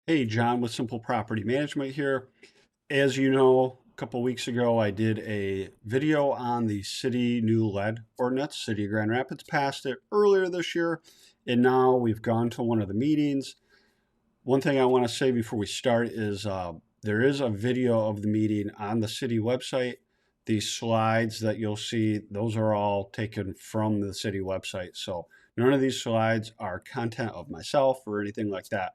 Hey, John with Simple Property Management here. As you know, a couple weeks ago, I did a video on the city new lead ordinance. City of Grand Rapids passed it earlier this year, and now we've gone to one of the meetings. One thing I want to say before we start is there is a video of the meeting on the city website. These slides that you'll see, those are all taken from the city website. So none of these slides are content of myself or anything like that.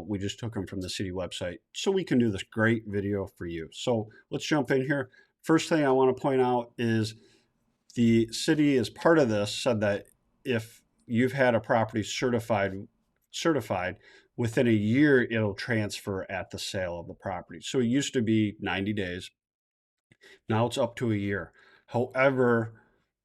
We just took them from the city website so we can do this great video for you. So let's jump in here. First thing I want to point out is the city, as part of this, said that if you've had a property certified within a year, it'll transfer at the sale of the property. So it used to be 90 days. Now it's up to a year. However,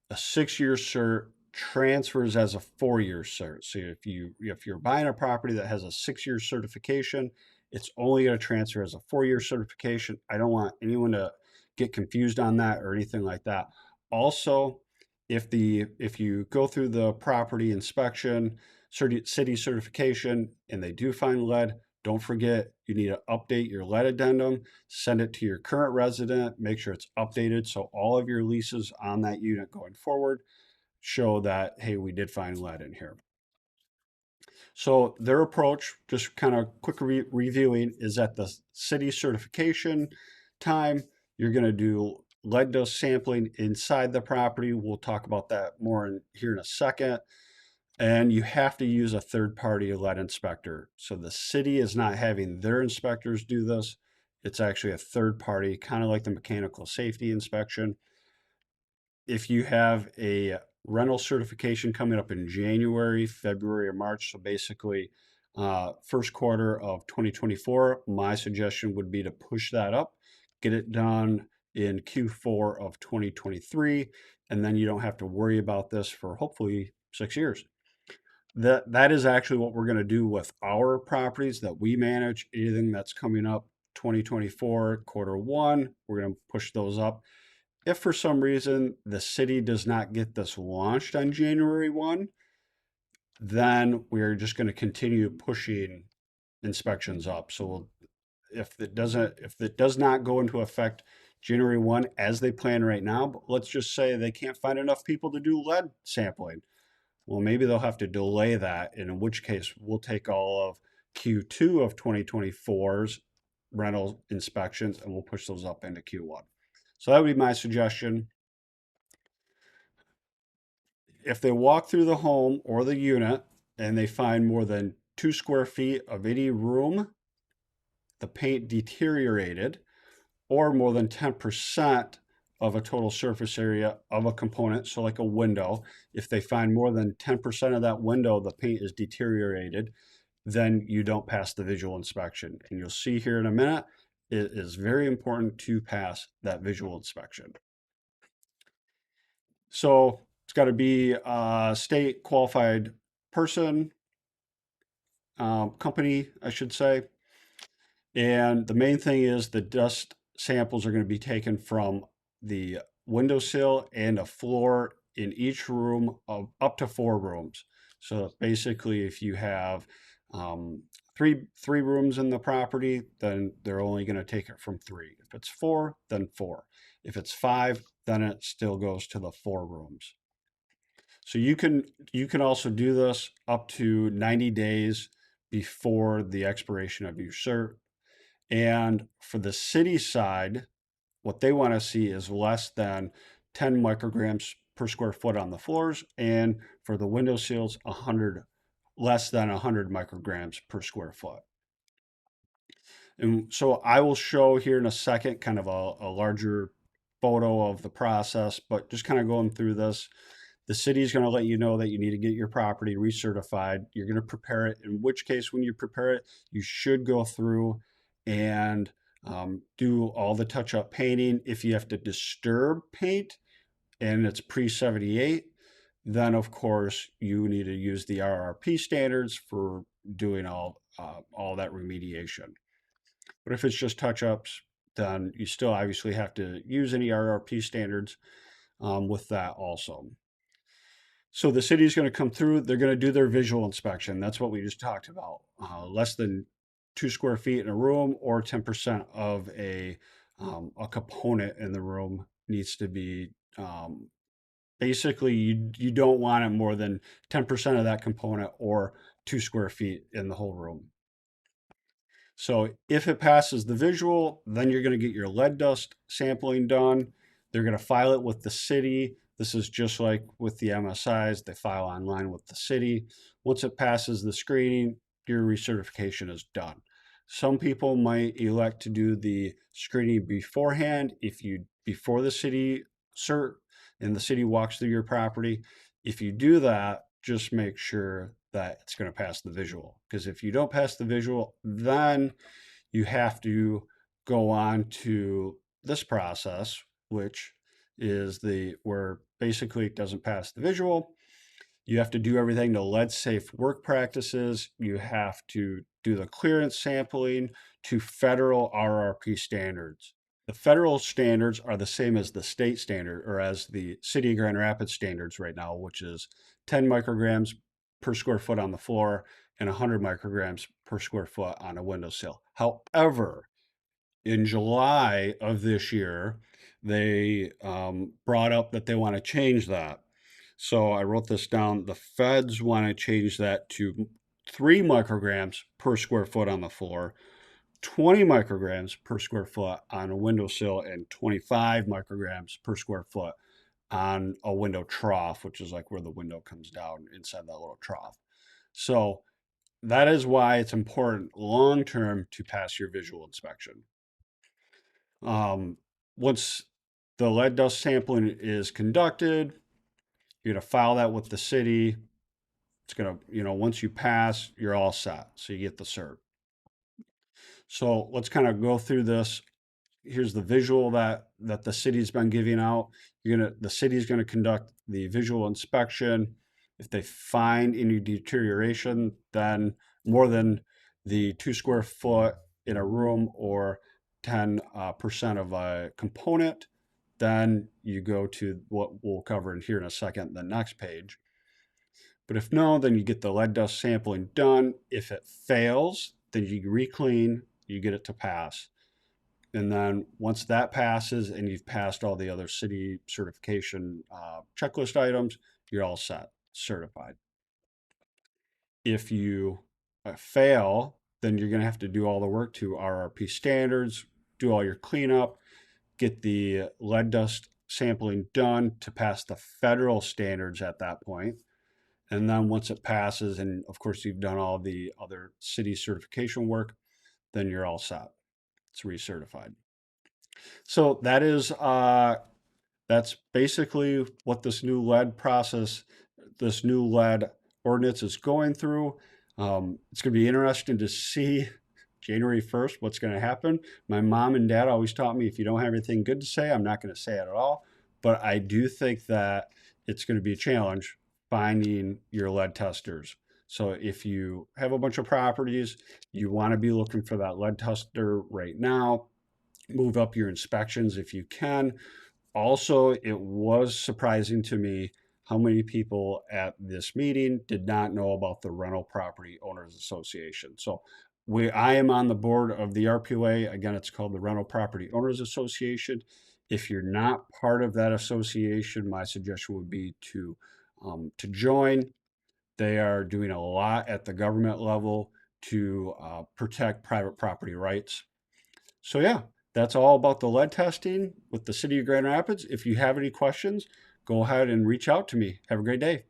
a 6-year cert transfers as a 4-year cert. So if you're buying a property that has a 6-year certification, it's only going to transfer as a 4-year certification. I don't want anyone to get confused on that or anything like that. Also, if you go through the property inspection, city certification, and they do find lead, don't forget you need to update your lead addendum, send it to your current resident, make sure it's updated so all of your leases on that unit going forward show that, hey, we did find lead in here. So their approach, just kind of quick reviewing, is at the city certification time, you're going to do lead dust sampling inside the property. We'll talk about that more here in a second. And you have to use a third-party lead inspector. So the city is not having their inspectors do this. It's actually a third party, kind of like the mechanical safety inspection. If you have a rental certification coming up in January, February, or March, so basically first quarter of 2024, my suggestion would be to push that up, get it done in Q4 of 2023, and then you don't have to worry about this for hopefully 6 years. That is actually what we're going to do with our properties that we manage. Anything that's coming up 2024 quarter one, we're going to push those up. If for some reason the city does not get this launched on January 1, then we're just going to continue pushing inspections up. So if it does not go into effect January 1 as they plan right now, but let's just say they can't find enough people to do lead sampling. Well, maybe they'll have to delay that, and in which case we'll take all of Q2 of 2024's rental inspections and we'll push those up into Q1. So that would be my suggestion. If they walk through the home or the unit and they find more than 2 square feet of any room, the paint deteriorated, or more than 10% of a total surface area of a component, so like a window, if they find more than 10% of that window, the paint is deteriorated, then you don't pass the visual inspection. And you'll see here in a minute, it is very important to pass that visual inspection. So it's got to be a state qualified person, company, I should say. And the main thing is the dust samples are going to be taken from the windowsill and a floor in each room of up to 4 rooms. So basically, if you have three rooms in the property, then they're only going to take it from 3. If it's 4, then 4. If it's 5, then it still goes to the 4 rooms. So you can also do this up to 90 days before the expiration of your cert. And for the city side, what they want to see is less than 10 micrograms per square foot on the floors, and for the window seals, 100 less than 100 micrograms per square foot. And so I will show here in a second kind of a larger photo of the process, but just kind of going through this. The city is going to let you know that you need to get your property recertified. You're going to prepare it, in which case, when you prepare it, you should go through and do all the touch up painting. If you have to disturb paint and it's pre 78, then of course you need to use the RRP standards for doing all that remediation. But if it's just touch ups, then you still obviously have to use any RRP standards with that also. So the city is going to come through. They're going to do their visual inspection. That's what we just talked about. Less than 2 square feet in a room, or 10% of a component in the room needs to be, basically you don't want it more than 10% of that component or 2 square feet in the whole room. So if it passes the visual, then you're going to get your lead dust sampling done. They're going to file it with the city. This is just like with the MSIs, they file online with the city. Once it passes the screening, your recertification is done. Some people might elect to do the screening beforehand before the city cert and the city walks through your property. If you do that, just make sure that it's going to pass the visual. Because if you don't pass the visual, then you have to go on to this process, which is where basically it doesn't pass the visual. You have to do everything to lead safe work practices. You have to do the clearance sampling to federal RRP standards. The federal standards are the same as the state standard, or as the city of Grand Rapids standards right now, which is 10 micrograms per square foot on the floor and 100 micrograms per square foot on a windowsill. However, in July of this year, they brought up that they want to change that. So I wrote this down. The feds want to change that to 3 micrograms per square foot on the floor, 20 micrograms per square foot on a windowsill, and 25 micrograms per square foot on a window trough, which is like where the window comes down inside that little trough. So that is why it's important long term to pass your visual inspection. Once the lead dust sampling is conducted, you're going to file that with the city. It's going to, once you pass, you're all set. So you get the cert. So let's kind of go through this. Here's the visual that the city's been giving out. The city's going to conduct the visual inspection. If they find any deterioration, then more than the 2 square foot in a room or 10% of a component, then you go to what we'll cover in here in a second, the next page. But if no, then you get the lead dust sampling done. If it fails, then you re-clean, you get it to pass. And then once that passes and you've passed all the other city certification checklist items, you're all set, certified. If you fail, then you're going to have to do all the work to RRP standards, do all your cleanup, get the lead dust sampling done to pass the federal standards at that point. And then once it passes, and of course you've done all the other city certification work, then you're all set. It's recertified. So that's basically what this new lead process, this new lead ordinance is going through. It's going to be interesting to see January 1st what's going to happen. My mom and dad always taught me, if you don't have anything good to say, I'm not going to say it at all. But I do think that it's going to be a challenge finding your lead testers. So if you have a bunch of properties, you want to be looking for that lead tester right now. Move up your inspections if you can. Also, it was surprising to me how many people at this meeting did not know about the Rental Property Owners Association. So I am on the board of the RPOA. Again, it's called the Rental Property Owners Association. If you're not part of that association, my suggestion would be to join. They are doing a lot at the government level to protect private property rights. So yeah, that's all about the lead testing with the City of Grand Rapids. If you have any questions, go ahead and reach out to me. Have a great day.